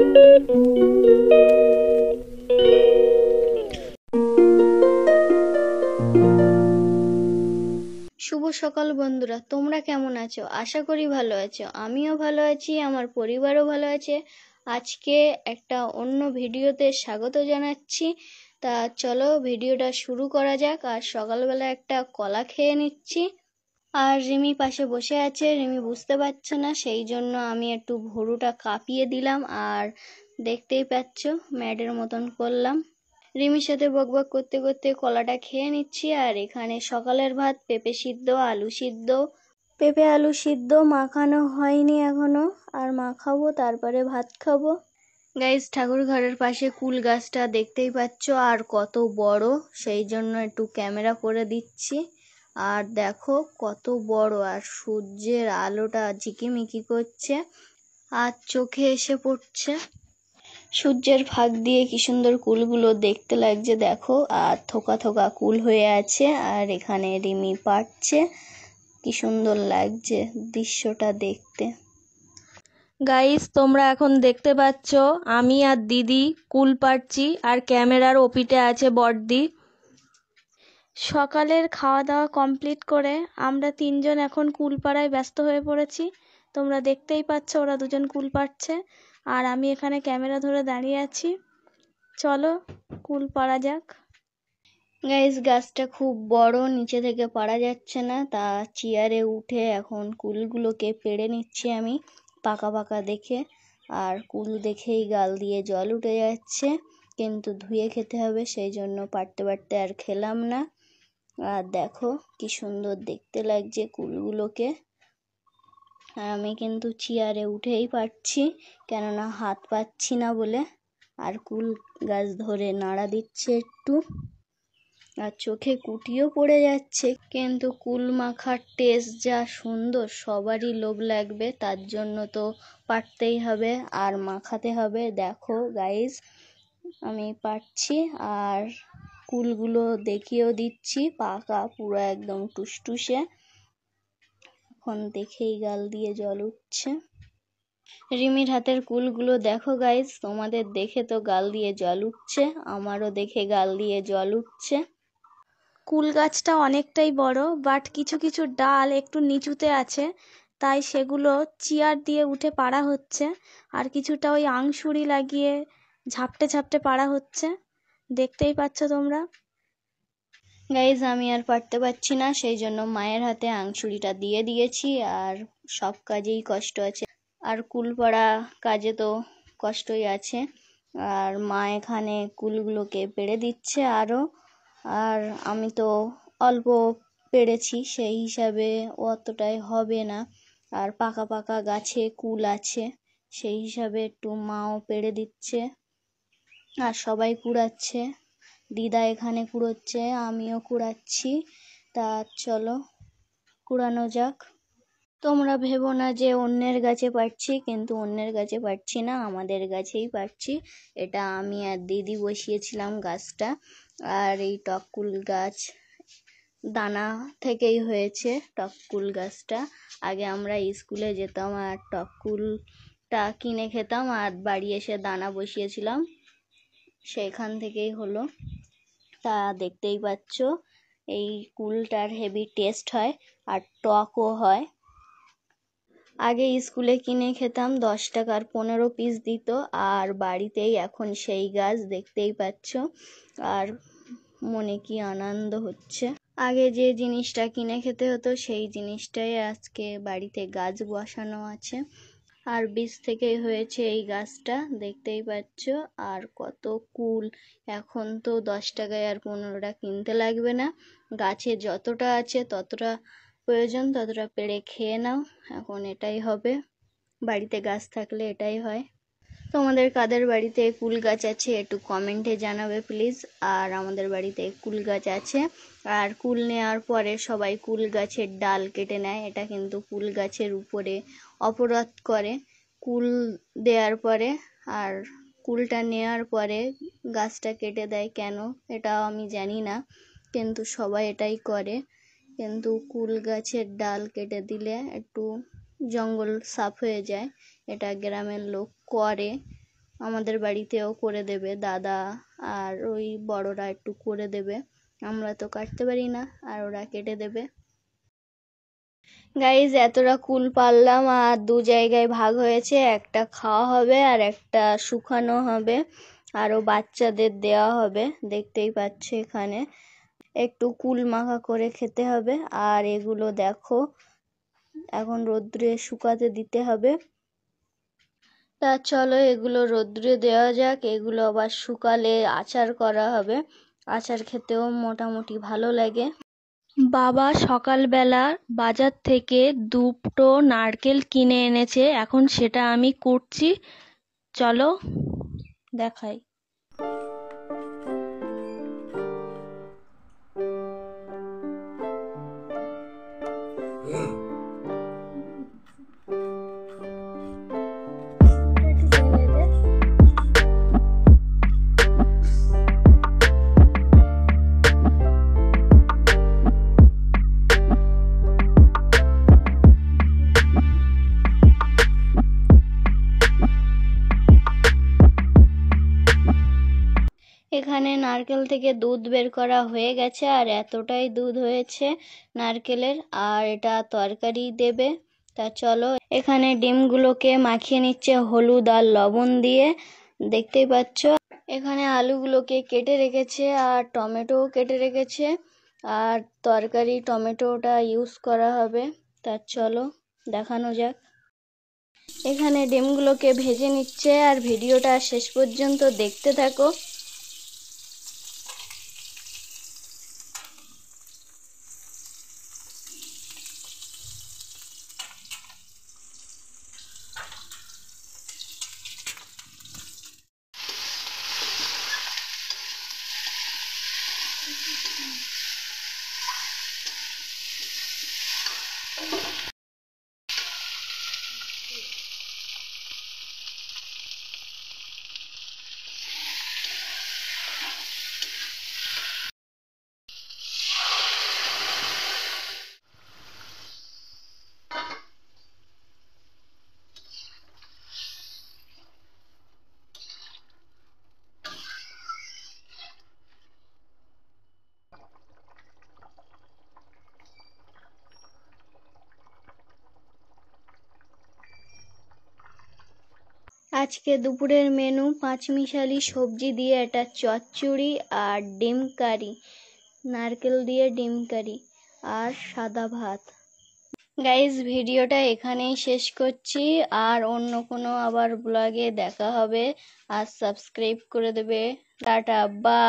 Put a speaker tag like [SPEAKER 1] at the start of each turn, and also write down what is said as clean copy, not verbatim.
[SPEAKER 1] শুভ সকাল বন্ধুরা, তোমরা কেমন আছো? আশা করি ভালো আছো। আমিও ভালো আছি, আমার পরিবারও ভালো আছে। আজকে একটা অন্য ভিডিওতে স্বাগত জানাচ্ছি। তা চলো ভিডিওটা শুরু করা যাক। আর সকালবেলা একটা কলা খেয়ে নিচ্ছি। আর রিমি পাশে বসে আছে, রিমি বুঝতে পারছে না, সেই জন্য আমি একটু ভুরুটা কাঁপিয়ে দিলাম। আর দেখতেই পাচ্ছ ম্যাডের মতন করলাম। রিমির সাথে বকবক করতে করতে কলাটা খেয়ে নিচ্ছি। আর এখানে সকালের ভাত, পেঁপে সিদ্ধ, আলু সিদ্ধ। পেঁপে আলু সিদ্ধ মাখানো হয়নি এখনো, আর মাখাবো, তারপরে ভাত খাবো। গাইস, ঠাকুর ঘরের পাশে কুল গাছটা দেখতেই পাচ্ছ, আর কত বড়, সেই জন্য একটু ক্যামেরা করে দিচ্ছি। আর দেখো কত বড়, আর সূর্যের আলোটা ঝিকিমিকি করছে আর চোখে এসে পড়ছে। সূর্যের ফাঁক দিয়ে কি সুন্দর কুলগুলো দেখতে লাগছে দেখো। আর থোকা থোকা কুল হয়ে আছে, আর এখানে রিমি পাড়ছে। কি সুন্দর লাগছে দৃশ্যটা দেখতে।
[SPEAKER 2] গাইস, তোমরা এখন দেখতে পাচ্ছ আমি আর দিদি কুল পাড়ছি, আর ক্যামেরার ওপিটে আছে বড়দি। সকালের খাওয়া দাওয়া কমপ্লিট করে আমরা তিনজন এখন কুল পাড়ায় ব্যস্ত হয়ে পড়েছি। তোমরা দেখতেই পাচ্ছ ওরা দুজন কুল পাড়ছে, আর আমি এখানে ক্যামেরা ধরে দাঁড়িয়ে আছি। চলো কুল পাড়া যাক।
[SPEAKER 1] গাইস, গাছটা খুব বড়, নিচে থেকে পারা যাচ্ছে না, তা চেয়ারে উঠে এখন কুলগুলোকে পেড়ে নিচ্ছি আমি, পাকা পাকা দেখে। আর কুল দেখেই গাল দিয়ে জল উঠে যাচ্ছে, কিন্তু ধুয়ে খেতে হবে, সেই জন্য পারতে পারতে আর খেলাম না। আর দেখো কি সুন্দর দেখতে লাগছে কুলগুলোকে। আর আমি কিন্তু চেয়ারে উঠেই পারছি, কেননা হাত পাচ্ছি না বলে। আর কুল গাছ ধরে নাড়া দিচ্ছে একটু, আর চোখে কুটিও পড়ে যাচ্ছে, কিন্তু কুল মাখার টেস্ট যা সুন্দর, সবারই লোভ লাগবে, তার জন্য তো পারতেই হবে আর মাখাতে হবে। দেখো গাইস, আমি পারছি আর কুলগুলো দেখিয়েও দিচ্ছি, পাকা পুরো একদম টুসটুসে। এখন দেখেই গাল দিয়ে জল উঠছে। রিমির হাতের কুলগুলো দেখো গাইস, তোমাদের দেখে তো গাল দিয়ে জল উঠছে, আমারও দেখে গাল দিয়ে জল উঠছে।
[SPEAKER 2] কুল গাছটা অনেকটাই বড়, বাট কিছু কিছু ডাল একটু নিচুতে আছে, তাই সেগুলো চেয়ার দিয়ে উঠে পাড়া হচ্ছে, আর কিছুটা ওই আংশুড়ি লাগিয়ে ঝাপটে ঝাপটে পাড়া হচ্ছে। দেখতেই পাচ্ছ তোমরা।
[SPEAKER 1] গাইজ, আমি আর পারতে পারছি না, সেই জন্য মায়ের হাতে আংশুড়িটা দিয়ে দিয়েছি। আর সব কাজেই কষ্ট আছে, আর কুল পাড়া কাজে তো কষ্টই আছে। আর মা এখানে কুলগুলোকে পেড়ে দিচ্ছে আরও। আর আমি তো অল্প পেড়েছি, সেই হিসাবে অতটাই হবে না। আর পাকা পাকা গাছে কুল আছে, সেই হিসাবে একটু মাও পেড়ে দিচ্ছে, আর সবাই কুড়াচ্ছে। দিদা এখানে কুড়োচ্ছে, আমিও কুড়াচ্ছি। তা চলো কুড়ানো যাক। তোমরা ভেবো না যে অন্যের গাছে পারছি, কিন্তু অন্যের গাছে পারছি না, আমাদের গাছেই পারছি। এটা আমি আর দিদি বসিয়েছিলাম গাছটা। আর এই টককুল গাছ দানা থেকেই হয়েছে টককুল গাছটা। আগে আমরা স্কুলে যেতাম আর টককুলটা কিনে খেতাম, আর বাড়ি এসে দানা বসিয়েছিলাম, সেখান থেকেই হলো। তা দেখতেই পাচ্ছ এই কুলটার হেভি টেস্ট হয়, আর টকও হয়। আগে স্কুলে কিনে খেতাম, 10 টাকার 15 পিস দিত, আর বাড়িতেই এখন সেই গাছ দেখতেই পাচ্ছ। আর মনে কি আনন্দ হচ্ছে। আগে যে জিনিসটা কিনে খেতে হতো, সেই জিনিসটাই আজকে বাড়িতে গাছ বসানো আছে। আর বীজ থেকেই হয়েছে এই গাছটা, দেখতেই পাচ্ছ। আর কত কুল, এখন তো 10 টাকায় আর 15টা কিনতে লাগবে না। গাছে যতটা আছে ততটা প্রয়োজন, ততটা পেড়ে খেয়ে নাও, এখন এটাই হবে। বাড়িতে গাছ থাকলে এটাই হয়। তোমাদের কাদের বাড়িতে কুল গাছ আছে একটু কমেন্টে জানাবে প্লিজ। আর আমাদের বাড়িতে কুল গাছ আছে। আর কুল নেওয়ার পরে সবাই কুল গাছের ডাল কেটে নেয়, এটা কিন্তু কুল গাছের উপরে অপরাধ করে কুল দেওয়ার পরে। আর কুলটা নেওয়ার পরে গাছটা কেটে দেয় কেন, এটাও আমি জানি না, কিন্তু সবাই এটাই করে। কিন্তু কুল গাছের ডাল কেটে দিলে একটু জঙ্গল সাফ হয়ে যায়, এটা গ্রামের লোক করে। আমাদের বাড়িতেও করে দেবে দাদা, আর ওই বড়রা একটু করে দেবে, আমরা তো কাটতে পারি না, আর ওরা কেটে দেবে। গাইজ এতটা কুল পারলাম, আর দু জায়গায় ভাগ হয়েছে, একটা খাওয়া হবে আর একটা শুকানো হবে, আরও বাচ্চাদের দেওয়া হবে। দেখতেই পাচ্ছে এখানে একটু কুল মাখা করে খেতে হবে। আর এগুলো দেখো এখন রোদ্রে শুকাতে দিতে হবে। তা চলো এগুলো রোদ্রে দেওয়া যাক, এগুলো আবার শুকালে আচার করা হবে, আচার খেতেও মোটামুটি ভালো লাগে।
[SPEAKER 2] বাবা সকালবেলা বাজার থেকে 2টো নারকেল কিনে এনেছে, এখন সেটা আমি কুটছি, চলো দেখাই।
[SPEAKER 1] এখানে নারকেল থেকে দুধ বের করা হয়ে গেছে, আর এতটাই দুধ হয়েছে নারকেলের, আর এটা তরকারি দেবে। তা চলো এখানে ডিমগুলোকে মাখিয়ে নিচ্ছে হলুদ আর লবণ দিয়ে, দেখতেই পাচ্ছ। এখানে আলুগুলোকে কেটে রেখেছে, আর টমেটোও কেটে রেখেছে, আর তরকারি টমেটোটা ইউজ করা হবে। তা চলো দেখানো যাক। এখানে ডিমগুলোকে ভেজে নিচ্ছে, আর ভিডিওটা শেষ পর্যন্ত দেখতে থাকো। আজকে দুপুরের মেনু পাঁচমিশালি সবজি দিয়ে একটা চচ্চড়ি আর ডিম কারি, নারকেল দিয়ে ডিম কারি আর সাদা ভাত। গাইজ ভিডিওটা এখানেই শেষ করছি, আর অন্য কোনো আবার ব্লগে দেখা হবে, আর সাবস্ক্রাইব করে দেবে। Tata, by.